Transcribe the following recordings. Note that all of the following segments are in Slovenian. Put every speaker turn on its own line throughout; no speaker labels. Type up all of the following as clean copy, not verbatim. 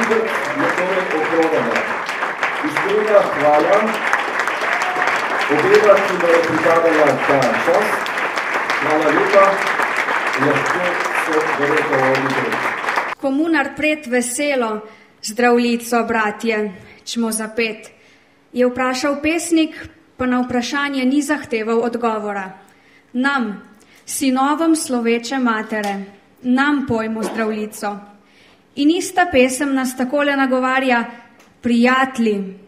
Žibert je torej okronana. Iskrena hvala obema, ki me je pripadala ta čas. Hvala lepa, lahko se verjetno odličili.
Komunar pred veselo, zdravljico, bratje, čmo zapet, je vprašal pesnik, pa na vprašanje ni zahteval odgovora. Nam, sinovom sloveče matere, nam pojmo zdravljico. In ista pesem nas takole nagovarja, prijatelji.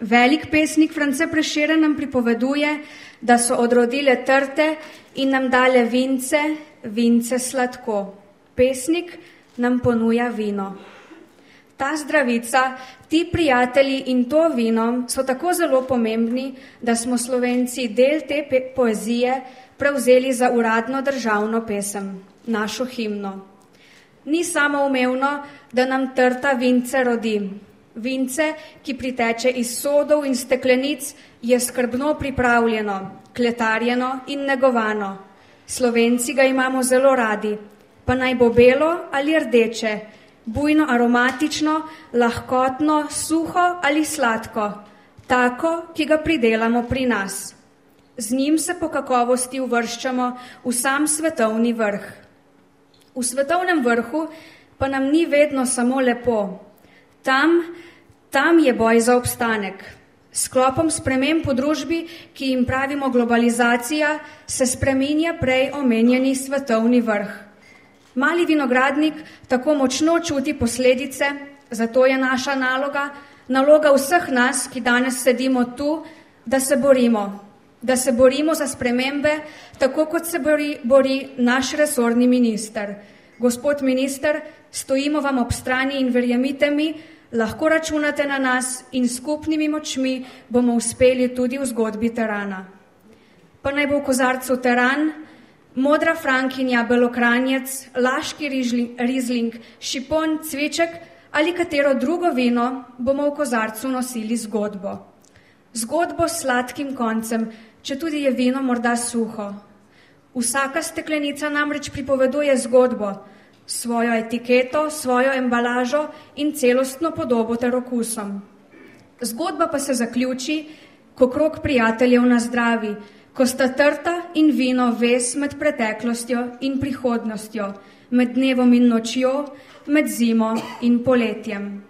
Velik pesnik France Prešeren nam pripoveduje, da so odrodile trte in nam dale vince, vince sladko. Pesnik nam ponuja vino. Ta zdravica, ti prijatelji in to vino so tako zelo pomembni, da smo Slovenci del te poezije prevzeli za uradno državno pesem, našo himno. Ni samoumevno, da nam trta vince rodi. Vince, ki priteče iz sodov in steklenic, je skrbno pripravljeno, kletarjeno in negovano. Slovenci ga imamo zelo radi, pa naj bo belo ali rdeče, bujno aromatično, lahkotno, suho ali sladko, tako, ki ga pridelamo pri nas. Z njim se po kakovosti uvrščamo v sam svetovni vrh. V svetovnem vrhu pa nam ni vedno samo lepo. Tam je boj za obstanek. Sklopom sprememb po družbi, ki jim pravimo globalizacija, se spreminja prej omenjeni svetovni vrh. Mali vinogradnik tako močno čuti posledice, zato je naša naloga vseh nas, ki danes sedimo tu, da se borimo za spremembe, tako kot se bori naš resorni minister. Gospod minister, stojimo vam ob strani in verjemite mi, lahko računate na nas in skupnimi močmi bomo uspeli tudi v zgodbi terana. Pa naj bo v kozarcu teran, modra frankinja, belokranjec, laški rizling, šipon, cviček ali katero drugo vino, bomo v kozarcu nosili zgodbo. Zgodbo s sladkim koncem, če tudi je vino morda suho. Vsaka steklenica namreč pripoveduje zgodbo, svojo etiketo, svojo embalažo in celostno podobo ter okusom. Zgodba pa se zaključi, ko krog prijateljev nazdravi, ko sta trta in vino vez med preteklostjo in prihodnostjo, med dnevom in nočjo, med zimo in poletjem.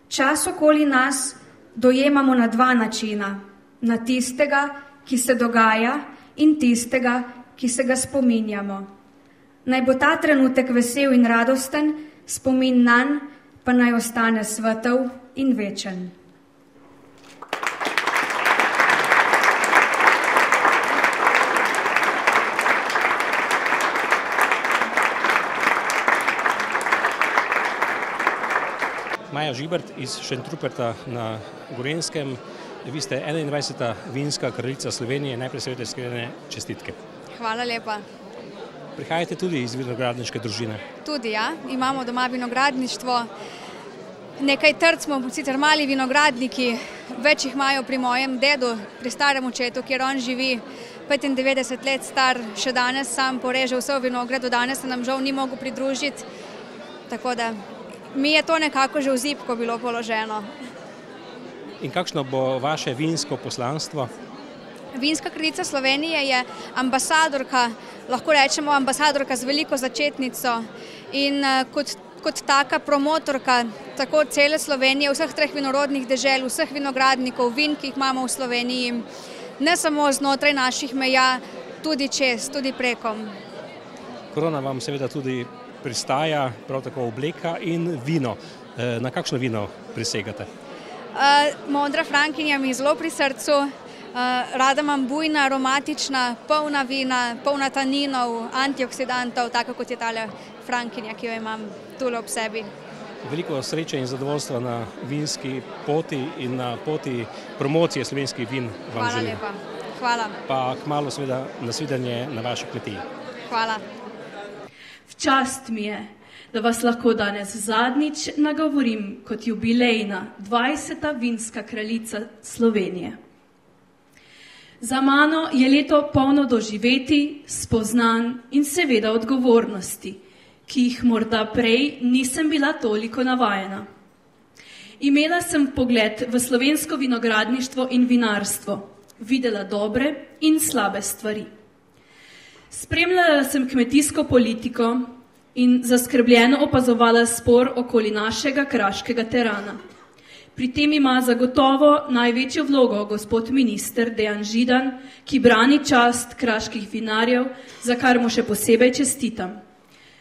Čas okoli nas dojemamo na dva načina, na tistega, ki se dogaja, in tistega, ki se ga spominjamo. Naj bo ta trenutek vesel in radosten, spomin nanj pa naj ostane svetel in večen.
Maja Žibert iz Šentruperta na Gorenjskem. Vi ste 21. vinska kraljica Slovenije, najprej seveda iskrene čestitke.
Hvala lepa.
Prihajate tudi iz vinogradniške družine?
Tudi, ja. Imamo doma vinogradništvo. Nekaj trt smo sicer mali vinogradniki, več jih imajo pri mojem dedu, pri starem očetu, kjer on živi, 95 let star, še danes sam poreže vse v vinograd, do danes se nam žal ni mogel pridružiti, tako da mi je to nekako že v zibko bilo položeno.
In kakšno bo vaše vinsko poslanstvo?
Vinska kraljica Slovenije je ambasadorka, lahko rečemo ambasadorka z veliko začetnico in kot taka promotorka tako cele Slovenije, vseh treh vinorodnih dežel, vseh vinogradnikov, vin, ki jih imamo v Sloveniji, ne samo znotraj naših meja, tudi čez, tudi prekom.
Korona vam seveda tudi pristaja, prav tako obleka in vino. Na kakšno vino prisegate?
Modra frankinja mi je zelo pri srcu. Rada imam bujna, aromatična, polna vina, polna taninov, antioksidantov, tako kot je tale frankinja, ki jo imam tule ob sebi.
Veliko sreče in zadovoljstva na vinski poti in na poti promocije slovenskih vin vam želim.
Hvala lepa. Hvala.
Pa kmalu seveda nasvidenje na vaši kmetiji.
Hvala.
V čast mi je, da vas lahko danes zadnjič nagovorim kot jubilejna 20. vinska kraljica Slovenije. Za mano je leto polno doživeti, spoznanj in seveda odgovornosti, ki jih morda prej nisem bila toliko navajena. Imela sem pogled v slovensko vinogradništvo in vinarstvo, videla dobre in slabe stvari. Spremljala sem kmetijsko politiko in zaskrbljeno opazovala spor okoli našega kraškega terana. Pri tem ima zagotovo največjo vlogo gospod minister Dejan Židan, ki brani čast kraških vinarjev, za kar mu še posebej čestitam.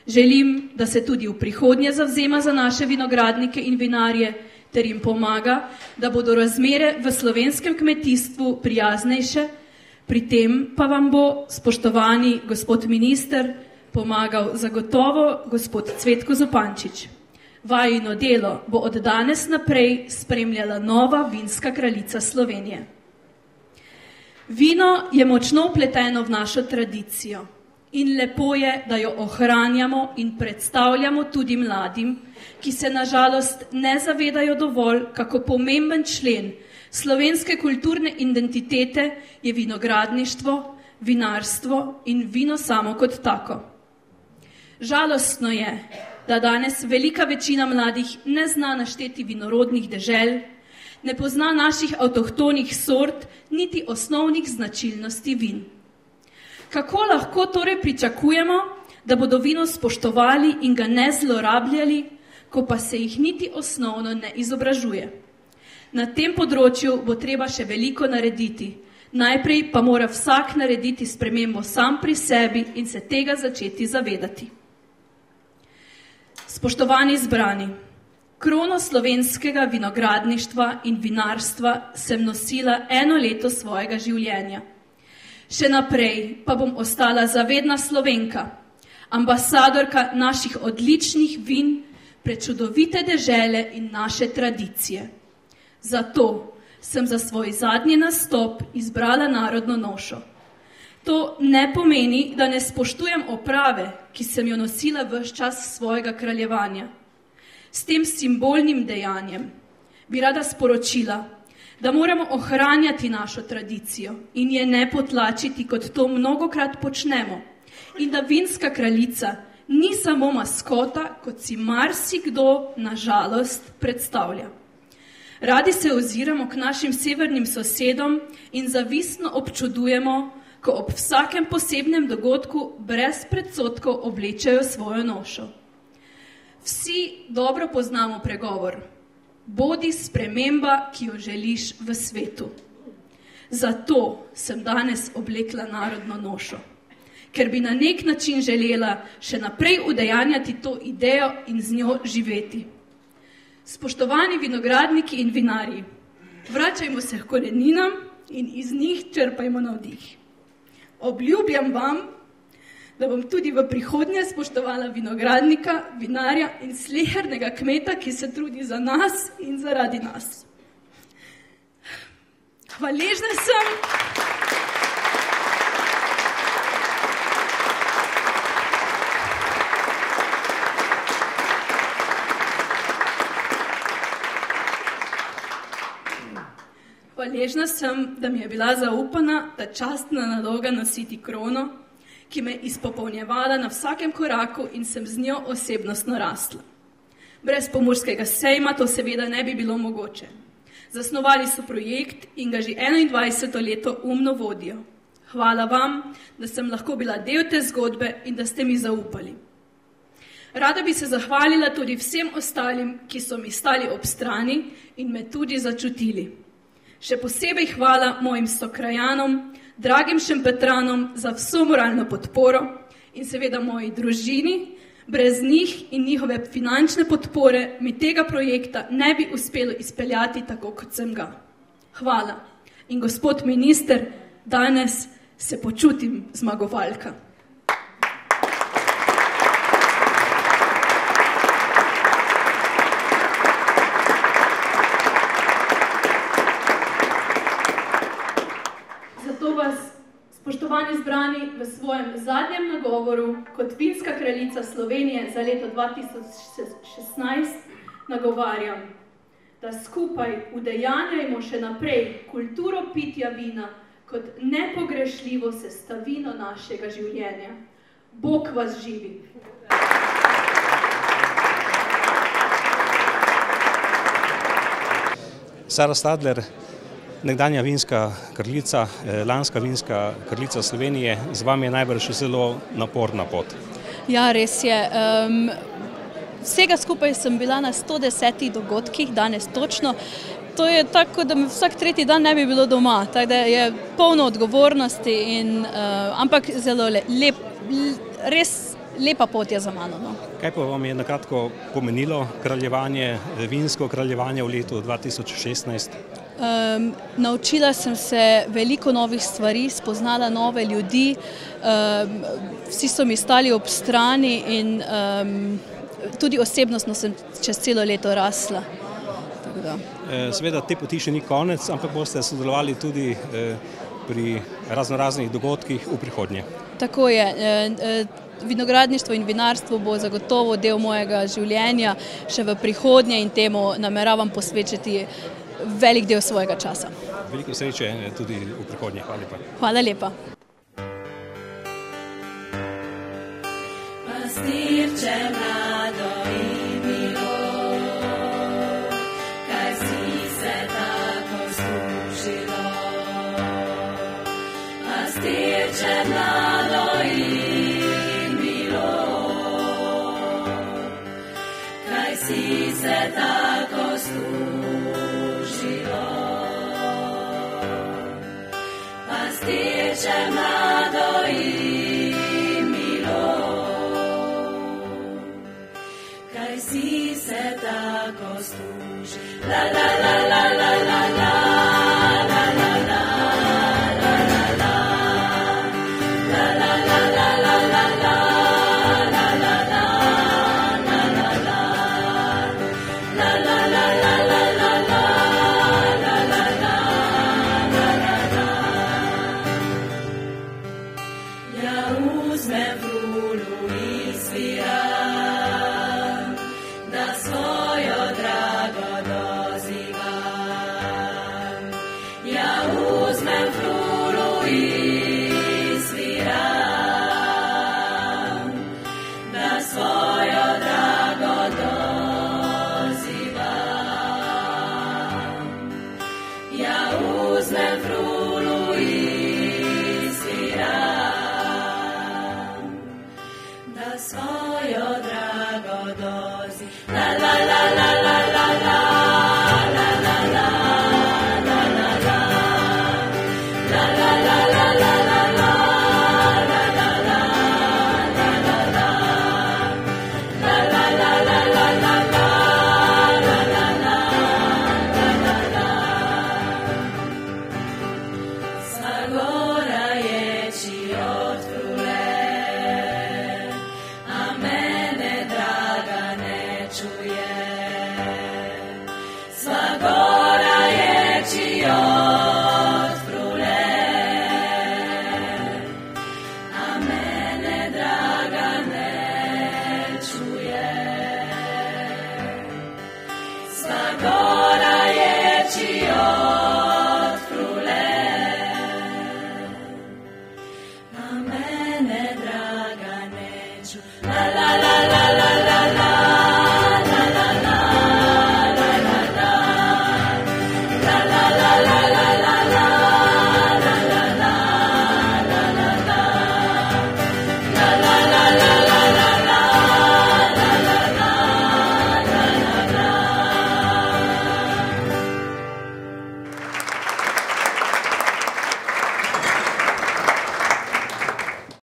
Želim, da se tudi v prihodnje zavzema za naše vinogradnike in vinarje, ter jim pomaga, da bodo razmere v slovenskem kmetijstvu prijaznejše, pri tem pa vam bo, spoštovani gospod minister, pomagal zagotovo gospod Cvetko Zupančič. Vajino delo bo od danes naprej spremljala nova vinska kraljica Slovenije. Vino je močno vpleteno v našo tradicijo in lepo je, da jo ohranjamo in predstavljamo tudi mladim, ki se na žalost ne zavedajo dovolj, kako pomemben člen slovenske kulturne identitete je vinogradništvo, vinarstvo in vino samo kot tako. Žalostno je, da danes velika večina mladih ne zna našteti vinorodnih dežel, ne pozna naših avtohtonih sort, niti osnovnih značilnosti vin. Kako lahko torej pričakujemo, da bodo vino spoštovali in ga ne zlorabljali, ko pa se jih niti osnovno ne izobražuje? Na tem področju bo treba še veliko narediti. Najprej pa mora vsak narediti spremembo sam pri sebi in se tega začeti zavedati. Spoštovani zbrani, krono slovenskega vinogradništva in vinarstva sem nosila 1 leto svojega življenja. Še naprej pa bom ostala zavedna Slovenka, ambasadorka naših odličnih vin, prečudovite dežele in naše tradicije. Zato sem za svoj zadnji nastop izbrala narodno nošo. To ne pomeni, da ne spoštujem oprave, ki sem jo nosila ves čas svojega kraljevanja. S tem simbolnim dejanjem bi rada sporočila, da moramo ohranjati našo tradicijo in je ne potlačiti, kot to mnogokrat počnemo, in da vinska kraljica ni samo maskota, kot si marsikdo na žalost predstavlja. Radi se oziramo k našim severnim sosedom in zavistno občudujemo, ko ob vsakem posebnem dogodku brez predsodkov oblečejo svojo nošo. Vsi dobro poznamo pregovor: bodi sprememba, ki jo želiš v svetu. Zato sem danes oblekla narodno nošo, ker bi na nek način želela še naprej udejanjati to idejo in z njo živeti. Spoštovani vinogradniki in vinarji, vračajmo se k koreninam in iz njih črpajmo navdih. Obljubljam vam, da bom tudi v prihodnje spoštovala vinogradnika, vinarja in slehernega kmeta, ki se trudi za nas in zaradi nas. Hvaležna sem. Hvaležna sem, da mi je bila zaupana ta častna naloga nositi krono, ki me je izpopolnjevala na vsakem koraku in sem z njo osebnostno rasla. Brez pomurskega sejma to seveda ne bi bilo mogoče. Zasnovali so projekt in ga že 21. leto umno vodijo. Hvala vam, da sem lahko bila del te zgodbe in da ste mi zaupali. Rada bi se zahvalila tudi vsem ostalim, ki so mi stali ob strani in me tudi začutili. Še posebej hvala mojim sokrajanom, dragim Šempetranom za vso moralno podporo in seveda moji družini. Brez njih in njihove finančne podpore mi tega projekta ne bi uspelo izpeljati tako, kot sem ga. Hvala. In gospod minister, danes se počutim zmagovalka. Spoštovani zbrani, v svojem zadnjem nagovoru kot vinska kraljica Slovenije za leto 2016 nagovarjam, da skupaj udejanjajmo še naprej kulturo pitja vina kot nepogrešljivo sestavino našega življenja. Bog vas živi!
Sara Stadler, nekdanja vinska kraljica, lanska vinska kraljica Slovenije, z vami je najbrž zelo naporna pot.
Ja, res je. Vsega skupaj sem bila na 110 dogodkih, danes točno. To je tako, da mi vsak tretji dan ne bi bilo doma, tako da je polno odgovornosti, ampak zelo res lepa pot je za mano. No.
Kaj pa vam je na kratko pomenilo kraljevanje, vinsko kraljevanje v letu 2016?
Naučila sem se veliko novih stvari, spoznala nove ljudi, vsi so mi stali ob strani in tudi osebnostno sem čez celo leto rasla.
Seveda te poti še ni konec, ampak boste sodelovali tudi pri raznoraznih dogodkih v prihodnje.
Tako je. Vinogradništvo in vinarstvo bo zagotovo del mojega življenja še v prihodnje in temu nameravam posvečati velik del svojega časa.
Veliko sreče tudi v prihodnje. Hvala lepa.
Hvala lepa.
Pastirče mlado in milo, kaj si se tako služilo. Pastirče mlado in milo, kaj si se tako služilo. Pastirče mlado in milo, kaj si se tako služi. La la la la la la la. Ja uzmem frulu i sviram.